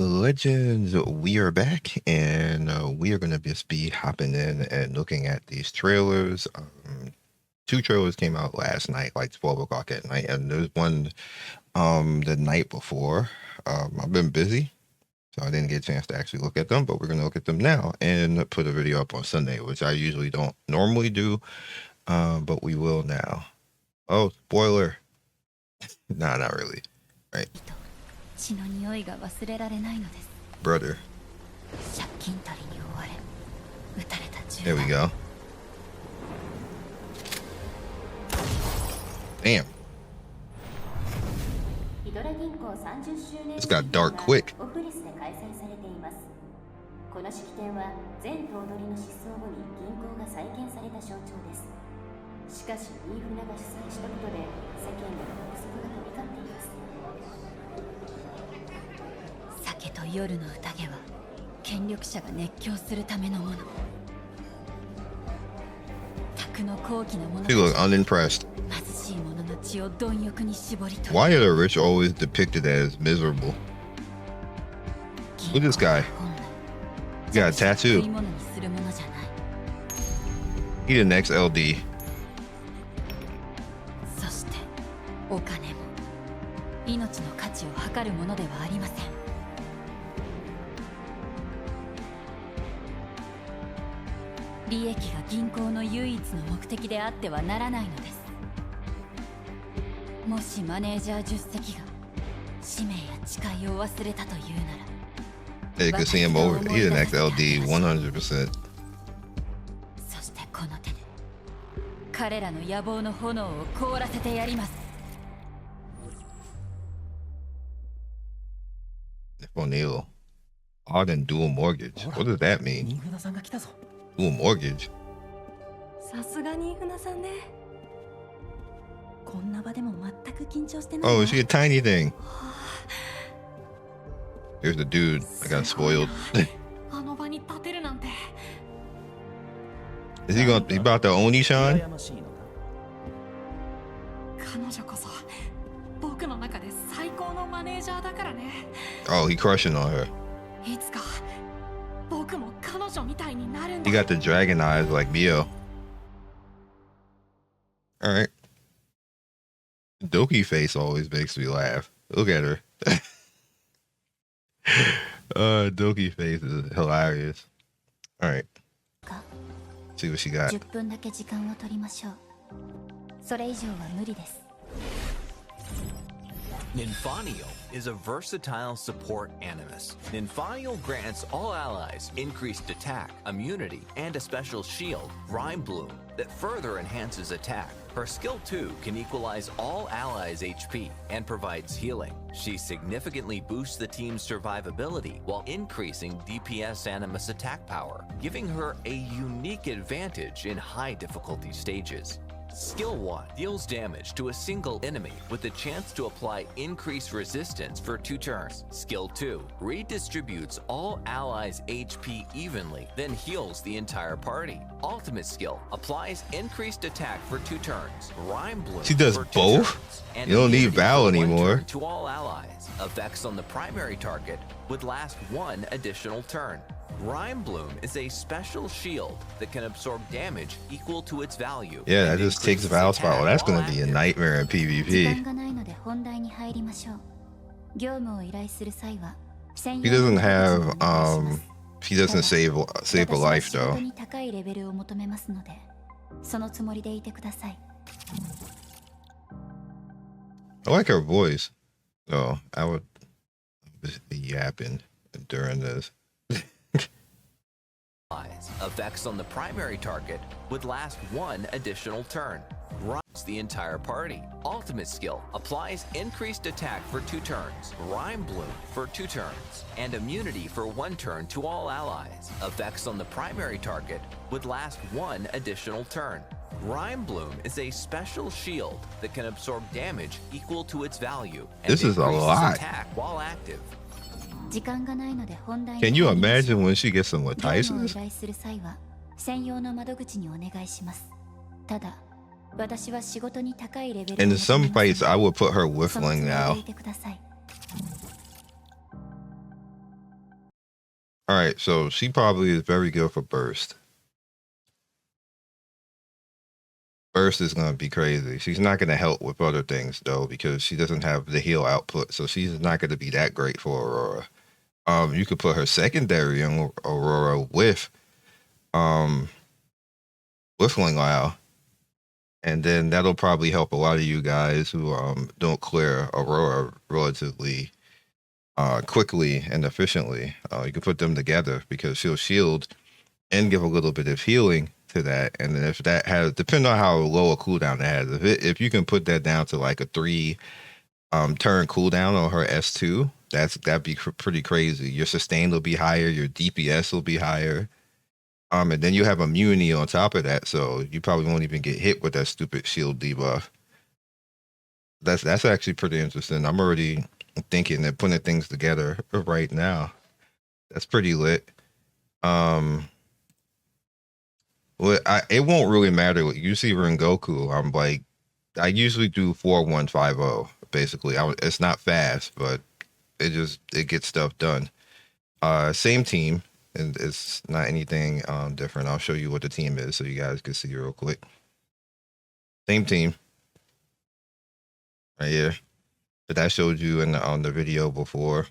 Legends, we are back, and we are going to just be hopping in and looking at these trailers. Two trailers came out last night, like 12 o'clock at night, and there's one the night before. I've been busy, so I didn't get a chance to actually look at them, but we're going to look at them now and put a video up on Sunday, which I usually don't normally do, but we will now. Oh, spoiler. Nah, not really. Right. Brother. There we go. Damn. This got dark quick. この式典は全頭取の失踪後に銀行が再建された象徴です。しかしニーフナが主催したことで世間での憶測が飛び交っています。酒と夜の宴は権力者が熱狂するためのもの。宅の高貴なもの。You look unimpressed. 貧しい者の血を貪欲に絞り取る。Why are the rich always depicted as miserable? Look at this guy. He got a tattoo. He the next LD. そしてお金も命の価値を測るものではありません。利益が銀行の唯一の目的であってはならないのです。もしマネージャー10席が使命や誓いを忘れたというなら。Hey, you can see him over. He's the next LD 100%. そしてこの手で彼らの野望の炎を凍らせてやります。Ninfoniel. Odd and dual mortgage. What does that mean? Dual mortgage. さすがニーフナさんね。こんな場でも全く緊張してない。Oh, is she a tiny thing? Here's the dude. I got spoiled. Is he gonna? He about to own you, Scion? Oh, he crushing on her. He got the dragon eyes like Mio. All right. Doki face always makes me laugh. Look at her. Doki face is hilarious. All right. See what she got. Ninfoniel is a versatile support Animus. Ninfoniel grants all allies increased attack, immunity, and a special shield, Rhyme Bloom, that further enhances attack. Her skill 2 can equalize all allies' HP and provides healing. She significantly boosts the team's survivability while increasing DPS Animus attack power, giving her a unique advantage in high difficulty stages. Skill 1 deals damage to a single enemy with the chance to apply increased resistance for 2 turns. Skill 2 redistributes all allies' HP evenly, then heals the entire party. Ultimate skill applies increased attack for 2 turns. Rhyme Bloom. She does both? You don't need Val anymore. To all allies. Effects on the primary target would last 1 additional turn. Rhyme Bloom is a special shield that can absorb damage equal to its value. Yeah, that just takes Val's spot. Well, that's going to be a nightmare in PvP. He doesn't have, he doesn't save a life though. I like her voice. So I would just be yapping during this. Effects on the primary target would last 1 additional turn. Rhymes the entire party. Ultimate skill applies increased attack for 2 turns, Rhyme Bloom for 2 turns, and immunity for 1 turn to all allies. Effects on the primary target would last 1 additional turn. Rhyme Bloom is a special shield that can absorb damage equal to its value. And this is a lot. Attack while active. Can you imagine when she gets some with Tyson's? In some fights, I would put her whiffling now. right, so she probably is very good for burst. Burst is going to be crazy. She's not going to help with other things though, because she doesn't have the heal output, so she's not going to be that great for Aurora. You could put her secondary on Aurora with Lingao, and then that'll probably help a lot of you guys who don't clear Aurora relatively quickly and efficiently. You can put them together because she'll shield and give a little bit of healing to that. And then if that has, depending on how low a cooldown it has, if you can put that down to like a 3 turn cooldown on her S2, that'd be pretty crazy. Your sustain will be higher, your DPS will be higher. And then you have immunity on top of that, so you probably won't even get hit with that stupid shield debuff. That's actually pretty interesting. I'm already thinking and putting things together right now. That's pretty lit. Well, it won't really matter. You see Rengoku, I'm like, I usually do 4-1-5-0. Basically, it's not fast, but it gets stuff done. Same team, and it's not anything different. I'll show you what the team is so you guys can see real quick. Same team, right here. But I showed you on the video before.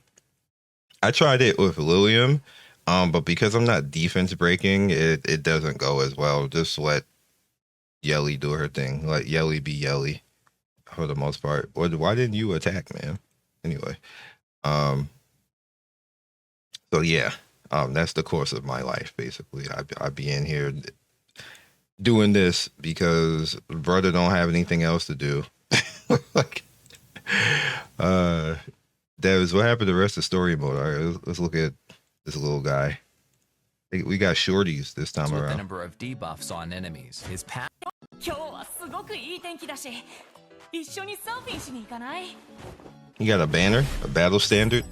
I tried it with Lilium. But because I'm not defense breaking, it doesn't go as well. Just let Yelly do her thing. Let Yelly be Yelly for the most part. Why didn't you attack, man? Anyway, so yeah, that's the course of my life basically. I'd be in here doing this because brother don't have anything else to do. Like, that was what happened to the rest of story mode. All right, let's look at this little guy. We got shorties this time with around. The number of debuffs on enemies. His path. You got a banner, a battle standard.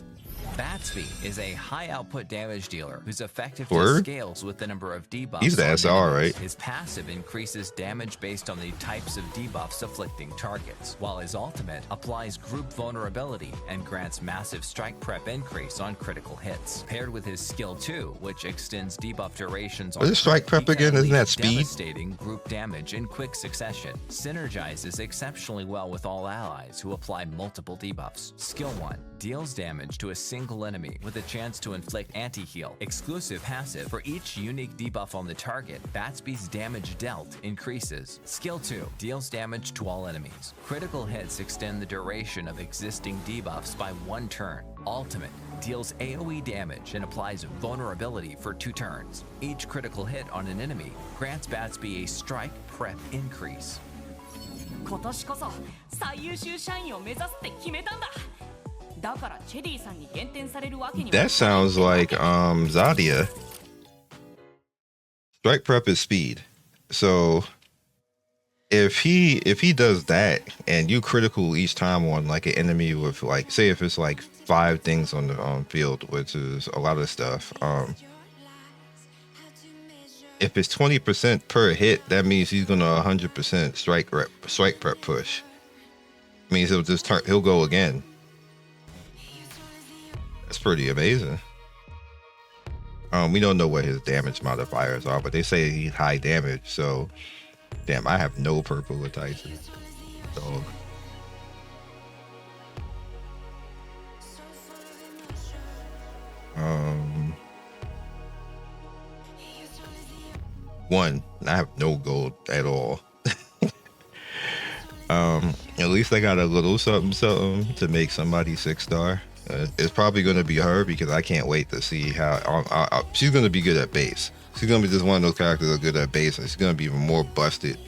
Batsby is a high output damage dealer whose effectiveness Word? scales with the number of debuffs. He's the on SR, enemies. right? His passive increases damage based on the types of debuffs afflicting targets, while his ultimate applies group vulnerability and grants massive strike prep increase on critical hits. Paired with his skill 2, which extends debuff durations on What is strike prep he can again? Isn't that unleash speed? devastating group damage in quick succession. Synergizes exceptionally well with all allies who apply multiple debuffs. Skill 1 deals damage to a single enemy with a chance to inflict anti-heal. Exclusive passive. For each unique debuff on the target, Batsby's damage dealt increases. Skill 2 deals damage to all enemies. Critical hits extend the duration of existing debuffs by 1 turn. Ultimate deals AoE damage and applies vulnerability for 2 turns. Each critical hit on an enemy grants Batsby a strike prep increase. 今年こそ最優秀社員を目指すって決めたんだ。だからチェリーさんに減点されるわけには。That sounds like Zadia. Strike prep is speed. So if he does that and you critical each time on like an enemy with like, say if it's like 5 things on the field, which is a lot of stuff. If it's 20% per hit, that means he's gonna 100% strike prep push. Means he'll go again. That's pretty amazing. We don't know what his damage modifiers are, but they say he's high damage. So, damn, I have no purple with Tyson. Dog. One, I have no gold at all. At least I got a little something to make somebody 6-star. It's probably going to be her because I can't wait to see how she's going to be good at base. She's going to be just one of those characters that are good at base, and she's going to be even more busted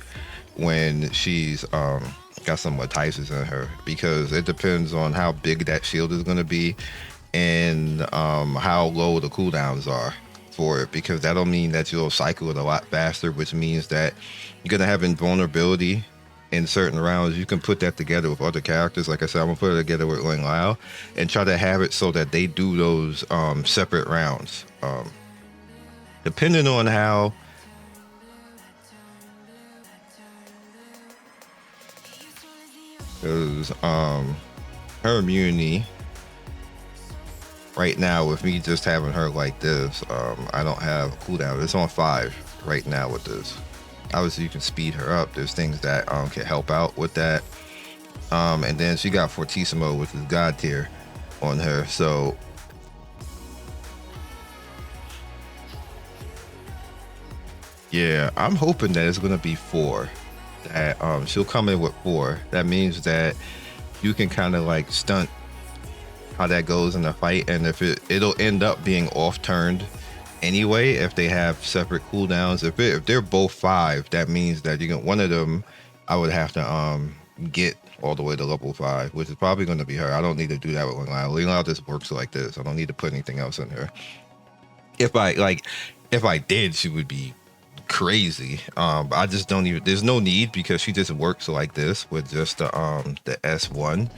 when she's got some Tysis in her, because it depends on how big that shield is going to be and how low the cooldowns are for it, because that'll mean that you'll cycle it a lot faster, which means that you're going to have invulnerability in certain rounds. You can put that together with other characters. Like I said, I'm gonna put it together with Ling Lao and try to have it so that they do those separate rounds. Depending on how her immunity right now with me just having her like this, I don't have a cooldown. It's on 5 right now with this. Obviously you can speed her up. There's things that can help out with that. And then she got Fortissimo, which is God tier on her. So yeah, I'm hoping that it's gonna be 4. That she'll come in with 4. That means that you can kind of like stunt how that goes in the fight, and if it'll end up being off turned anyway if they have separate cooldowns. If they're both 5, that means that you can one of them I would have to get all the way to level 5, which is probably going to be her. I don't need to do that with Ling-Lao. Ling-Lao just works like this. I don't need to put anything else in her. If I did, she would be crazy. I just don't even, there's no need, because she just works like this with just the S1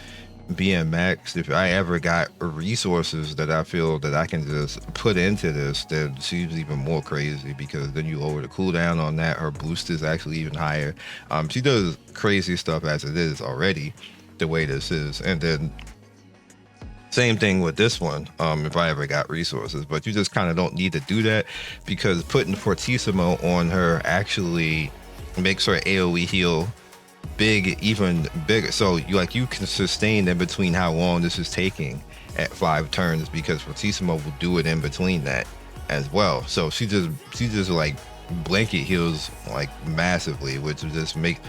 being maxed. If I ever got resources that I feel that I can just put into this, then she's even more crazy, because then you lower the cooldown on that. Her boost is actually even higher. She does crazy stuff as it is already, the way this is. And then same thing with this one, if I ever got resources, but you just kind of don't need to do that, because putting Fortissimo on her actually makes her AoE heal big, even bigger. So you can sustain in between how long this is taking at 5 turns, because Fortissimo will do it in between that as well. So she just like blanket heals like massively, which will just make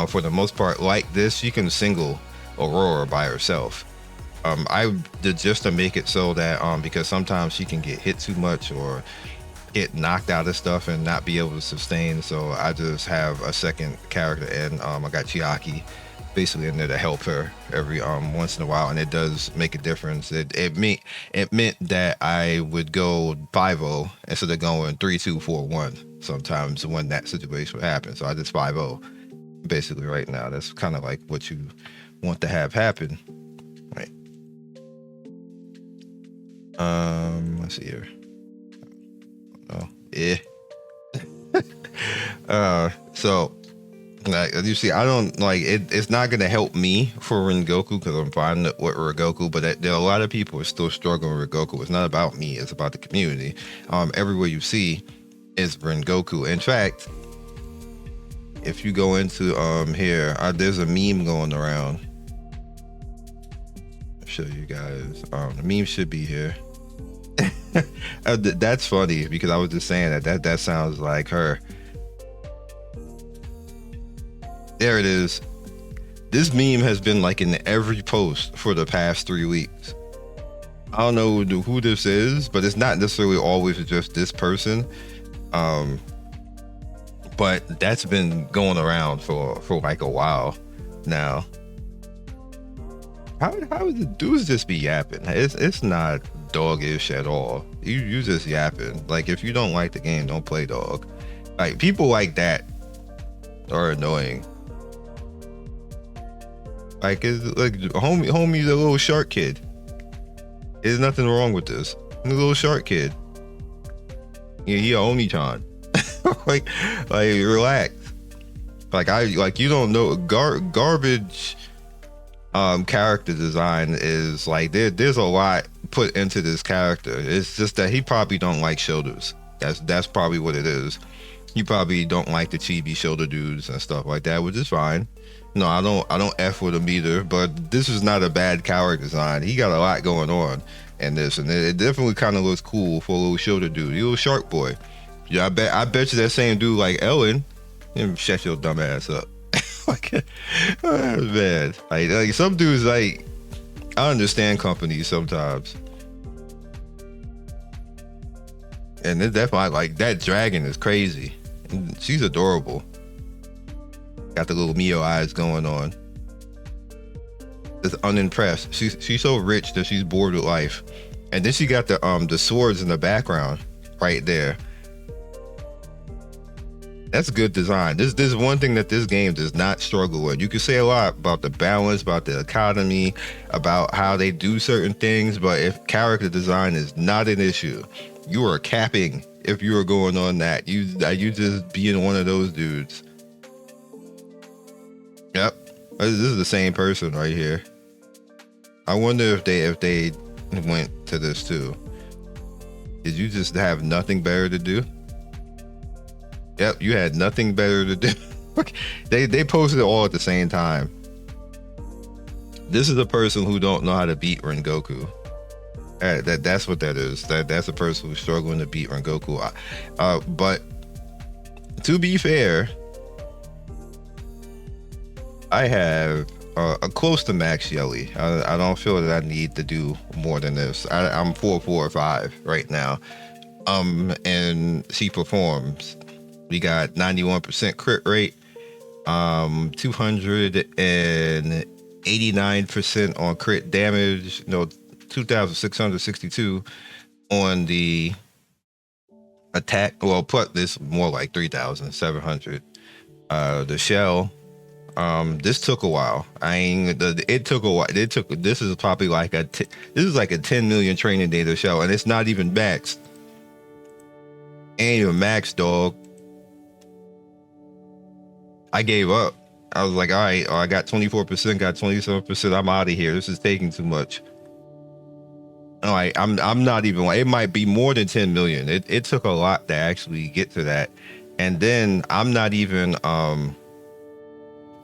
for the most part, like this, she can single Aurora by herself. I did just to make it so that because sometimes she can get hit too much or get knocked out of stuff and not be able to sustain, so I just have a second character, and I got Chiaki basically in there to help her every once in a while, and it does make a difference. It meant that I would go 5-0 instead of going 3-2-4-1 sometimes when that situation would happen. So I just 5-0 basically right now. That's kind of like what you want to have happen, right? Let's see here. Oh, yeah. So like you see, I don't like it. It's not gonna help me for Rengoku, because I'm fine with Rengoku, but there are a lot of people who are still struggling with Rengoku. It's not about me, it's about the community. Everywhere you see is Rengoku. In fact, if you go into here, there's a meme going around. I'll show you guys. The meme should be here. That's funny, because I was just saying that sounds like her. There it is. This meme has been like in every post for the past 3 weeks. I don't know who this is, but it's not necessarily always just this person. But that's been going around for like a while now. How is the dudes just be yapping? It's not doggish at all. You just yapping. Like, if you don't like the game, don't play dog. Like, people like that are annoying. Like, it's like homie's a little shark kid. There's nothing wrong with this. He's a little shark kid. Yeah, he a Oni-chan. like relax. Like you don't know garbage. Character design is like there's a lot put into this character. It's just that he probably don't like shoulders. That's probably what it is. He probably don't like the chibi shoulder dudes and stuff like that, which is fine. No, I don't F with him either, but this is not a bad character design. He got a lot going on in this, and it definitely kind of looks cool for a little shoulder dude. You little shark boy. Yeah, I bet you that same dude like Ellen, shut your dumb ass up. Like, oh, man, like some dudes, like, I understand companies sometimes, and it's definitely like that dragon is crazy. She's adorable. Got the little Mio eyes going on. Just unimpressed. She's so rich that she's bored with life, and then she got the swords in the background right there. That's good design. This is one thing that this game does not struggle with. You can say a lot about the balance, about the economy, about how they do certain things, but if character design is not an issue, you are capping if you are going on that. You just being one of those dudes. Yep, this is the same person right here. I wonder if they went to this too. Did you just have nothing better to do? Yep, you had nothing better to do. They posted it all at the same time. This is a person who don't know how to beat Rengoku. That's what that is. That's a person who's struggling to beat Rengoku. But to be fair, I have a close to max Yelly. I don't feel that I need to do more than this. I'm 4, 4, or 5 right now. And she performs. We got 91% crit rate, 289% on crit damage, 2,662 on the attack. Well, put this more like 3,700. The shell. This took a while. It took a while. This is probably like this is like a 10 million training data shell, and it's not even maxed. Ain't even maxed, dog. I gave up. I was like, all right, I got 24%, got 27%. I'm out of here. This is taking too much. All right, I'm not even. It might be more than 10 million. It took a lot to actually get to that, and then I'm not even. I'm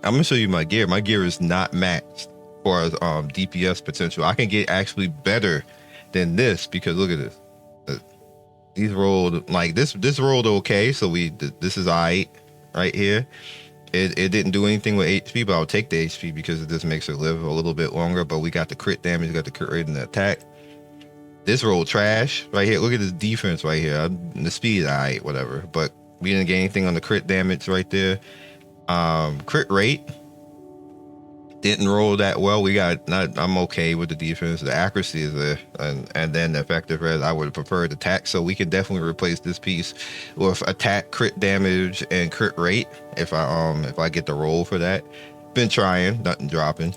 gonna show you my gear. My gear is not maxed for DPS potential. I can get actually better than this because look at this. These rolled like this. This rolled okay, so this is alright right here. It didn't do anything with HP, but I'll take the HP because this makes it live a little bit longer. But we got the crit damage, got the crit rate and the attack. This rolled trash right here. Look at this defense right here. The speed, alright, whatever. But we didn't get anything on the crit damage right there. Crit rate didn't roll that well. I'm okay with the defense. The accuracy is there, and then the effective res. I would have preferred attack, so we can definitely replace this piece with attack, crit damage, and crit rate if I get the roll for that. Been trying, nothing dropping.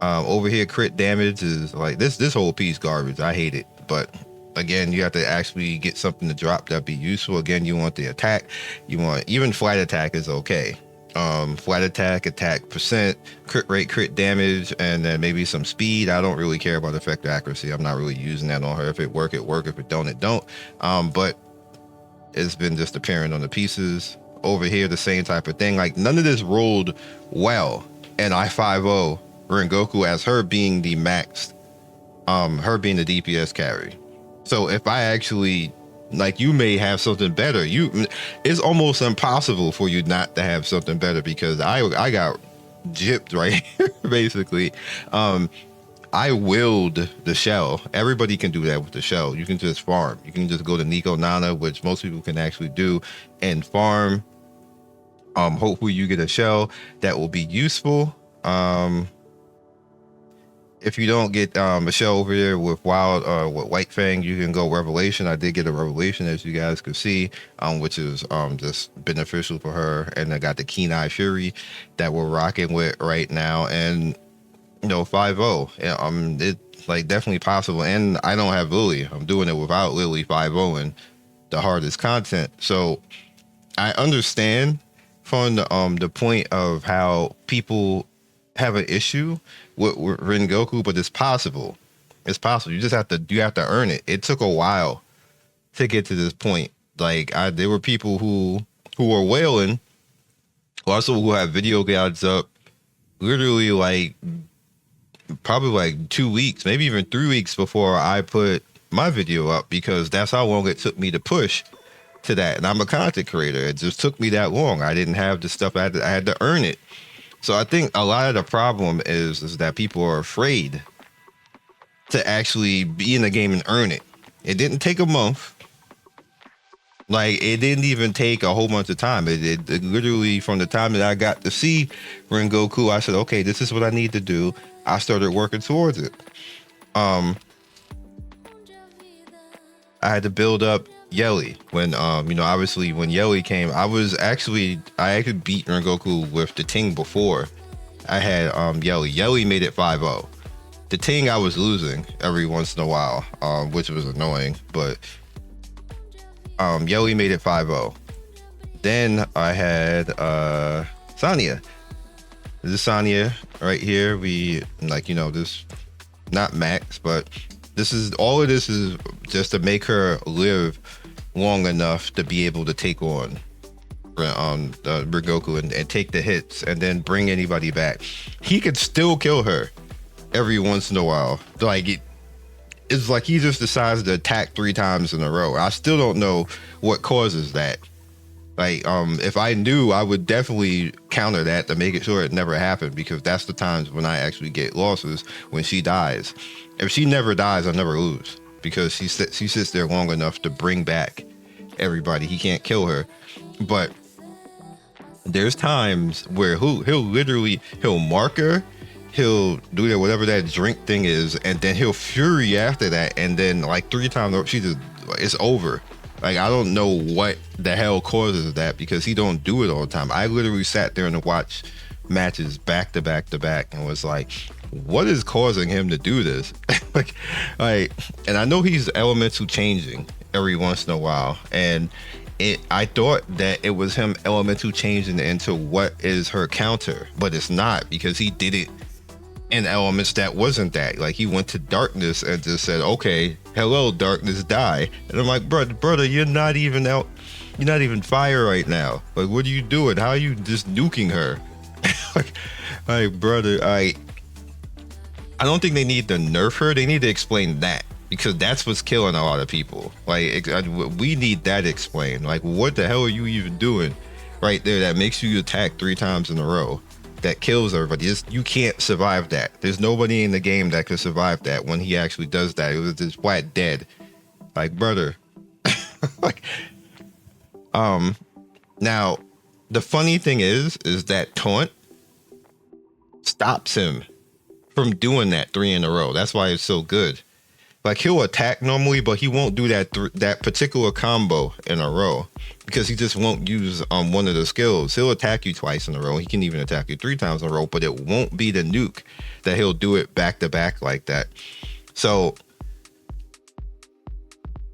Over here, crit damage is like this whole piece garbage. I hate it, but again, you have to actually get something to drop that'd be useful. Again, you want the attack. You want even flight attack is okay. Flight attack percent, crit rate, crit damage, and then maybe some speed. I don't really care about effective accuracy. I'm not really using that on her. If it work, it work. If it don't, it don't. But it's been just appearing on the pieces. Over here, the same type of thing. Like none of this rolled well, and I 5-0 Rengoku as her being the maxed, her being the DPS carry. So if I actually like, you may have something better. It's almost impossible for you not to have something better because I got gypped right here, basically. I willed the shell. Everybody can do that with the shell. You can just farm. You can just go to Nico Nana, which most people can actually do, and farm. Hopefully you get a shell that will be useful. If you don't get a shell over there with with White Fang, you can go Revelation. I did get a Revelation, as you guys could see, which is just beneficial for her. And I got the Keen Eye Fury that we're rocking with right now, and 5-0. It's like definitely possible. And I don't have Lily. I'm doing it without Lily 5-0 and the hardest content. So I understand from the point of how people have an issue with Rengoku, but it's possible. It's possible. You have to earn it. It took a while to get to this point. Like there were people who were wailing, also who have video guides up, literally like probably like 2 weeks, maybe even 3 weeks before I put my video up, because that's how long it took me to push to that. And I'm a content creator. It just took me that long. I didn't have the stuff. I had to earn it. So I think a lot of the problem is that people are afraid to actually be in the game and earn it. It didn't take a month. Like, it didn't even take a whole bunch of time. It literally, from the time that I got to see Rengoku, I said, okay, this is what I need to do. I started working towards it. I had to build up Yelly when obviously when Yelly came, I actually beat Rengoku with the Ting before I had Yelly. Yelly made it 5-0. The Ting I was losing every once in a while, which was annoying, but Yelly made it 5-0. Then I had Sanya. This is Sanya right here. We this not max, but All of this is just to make her live long enough to be able to take on Rengoku and take the hits and then bring anybody back. He could still kill her every once in a while. Like it's like he just decides to attack 3 times in a row. I still don't know what causes that. Like if I knew, I would definitely counter that to make it sure it never happened, because that's the times when I actually get losses, when she dies. If she never dies, I never lose, because she sits there long enough to bring back everybody. He can't kill her. But there's times where he'll mark her, he'll do that, whatever that drink thing is, and then he'll fury after that, and then like 3 times it's over. Like, I don't know what the hell causes that, because he don't do it all the time. I literally sat there and watched matches back to back to back and was like, what is causing him to do this? like, and I know he's elemental changing every once in a while, and I thought that it was him elemental changing into what is her counter, but it's not, because he did it in elements that wasn't that. Like, he went to darkness and just said, okay, hello darkness, die. And I'm like, brother, you're not even fire right now. Like, what are you doing? How are you just nuking her? like brother, I don't think they need to nerf her. They need to explain that, because that's what's killing a lot of people. Like, we need that explained. Like, what the hell are you even doing right there that makes you attack 3 times in a row? That kills everybody. You can't survive that. There's nobody in the game that could survive that when he actually does that. It was just flat dead. Like, brother. like, now, the funny thing is that taunt stops him from doing that 3 in a row. That's why it's so good. Like, he'll attack normally, but he won't do that particular combo in a row, because he just won't use one of the skills. He'll attack you 2 in a row. He can even attack you 3 times in a row, but it won't be the nuke that he'll do it back to back like that. So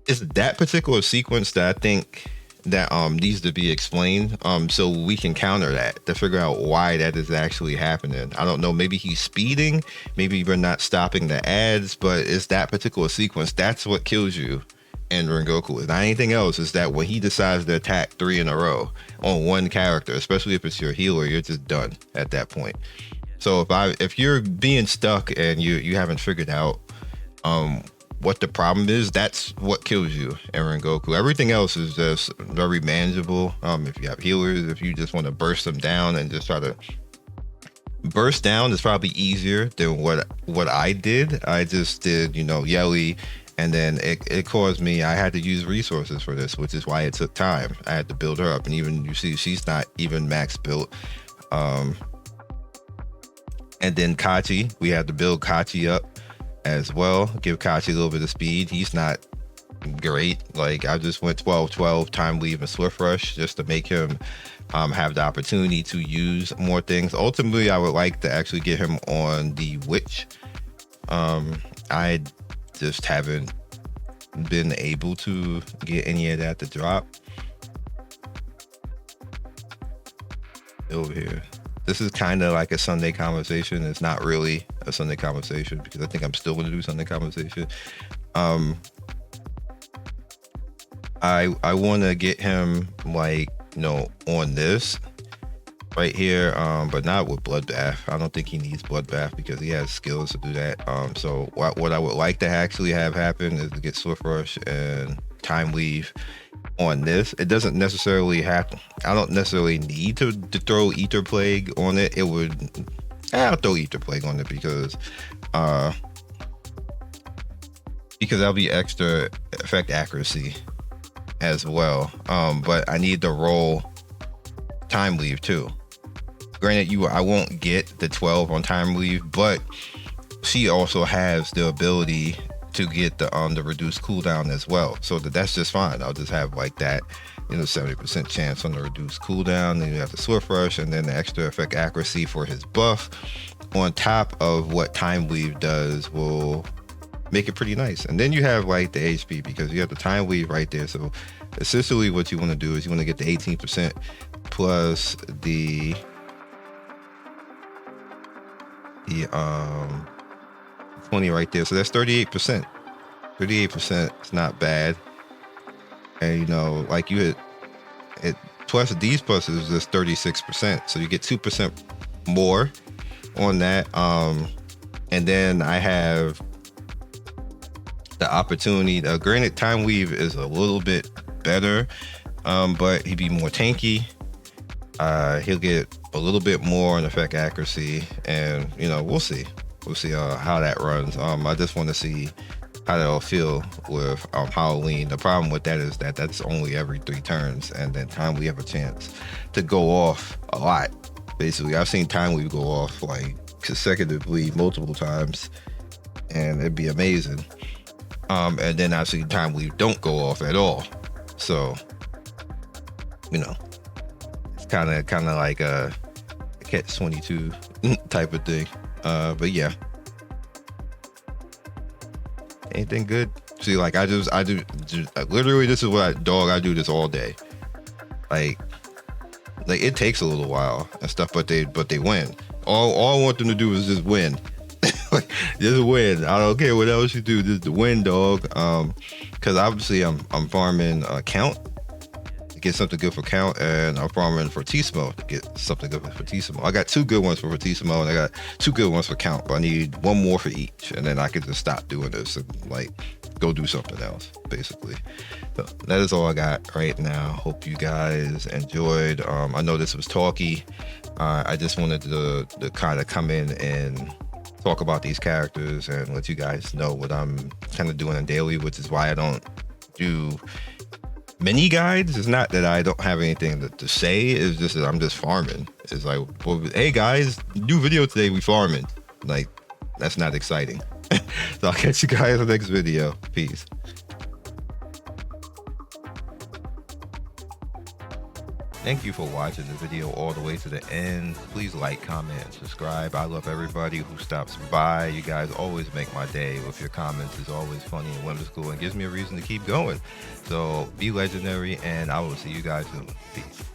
it's that particular sequence that I think that needs to be explained, so we can counter that, to figure out why that is actually happening. I don't know, maybe he's speeding, maybe we're not stopping the ads, but it's that particular sequence. That's what kills you in Rengoku. It's not anything else. Is that when he decides to attack 3 in a row on one character, especially if it's your healer, you're just done at that point. So if you're being stuck and you haven't figured out what the problem is, that's what kills you in Rengoku. Everything else is just very manageable. If you have healers, if you just want to burst them down and just try to burst down, is probably easier than what I did. I just did, Yelly, and then it caused me, I had to use resources for this, which is why it took time. I had to build her up, and even, you see, she's not even max built. And then Kachi, we had to build Kachi up as well, give Kachi a little bit of speed. He's not great. Like, I just went 12-12, time leave, and swift rush, just to make him have the opportunity to use more things. Ultimately, I would like to actually get him on the witch. I just haven't been able to get any of that to drop. Over here, this is kind of like a Sunday conversation. It's not really a Sunday conversation, because I think I'm still going to do Sunday conversation. I want to get him, like, on this right here, but not with Bloodbath. I don't think he needs Bloodbath, because he has skills to do that. So what I would like to actually have happen is to get Swift Rush and Time Weave on this. It doesn't necessarily have, I don't necessarily need to throw Ether Plague on it. I'll throw Ether Plague on it because that'll be extra effect accuracy as well. But I need to roll Time Weave too. Granted, I won't get the 12 on Time Weave, but she also has the ability to get the reduced cooldown as well. So that's just fine. I'll just have like that, 70% chance on the reduced cooldown. Then you have the Swift Rush, and then the extra effect accuracy for his buff on top of what Time Weave does will make it pretty nice. And then you have like the HP, because you have the Time Weave right there. So essentially what you want to do is you want to get the 18% plus the 20 right there. So that's 38%. 38% is not bad. And you know, like you hit it plus these pluses is 36%. So you get 2% more on that. And then I have the opportunity. Granted, Time Weave is a little bit better, but he'd be more tanky. He'll get a little bit more on effect accuracy, and you know, we'll see how that runs. I just want to see how that'll feel with Halloween. The problem with that is that that's only every 3 turns, and then Time we have a chance to go off a lot. Basically, I've seen Time Weave go off like consecutively multiple times, and it'd be amazing. And then I've seen Time Weave don't go off at all. So, you know, it's kind of like a catch-22 type of thing. But yeah. Anything good? See, like I do literally, this is what I do this all day. Like it takes a little while and stuff, but they win. All I want them to do is just win. Just win. I don't care what else you do, just to win, dog. Because obviously I'm farming count to get something good for count, and I'm farming for T-Smo to get something good for T-Smo. I got 2 good ones for T-Smo, and I got 2 good ones for count, but I need 1 more for each, and then I can just stop doing this and like go do something else, basically. So that is all I got right now. Hope you guys enjoyed. I know this was talky. I just wanted to kind of come in and talk about these characters and let you guys know what I'm kind of doing on daily, which is why I don't do mini guides. It's not that I don't have anything to say, it's just that I'm just farming. It's like, well, hey guys, new video today, we farming. Like, that's not exciting. So I'll catch you guys in the next video. Peace. Thank you for watching the video all the way to the end. Please like, comment, and subscribe. I love everybody who stops by. You guys always make my day with your comments. It's always funny and whimsical and gives me a reason to keep going. So be legendary, and I will see you guys soon. Peace.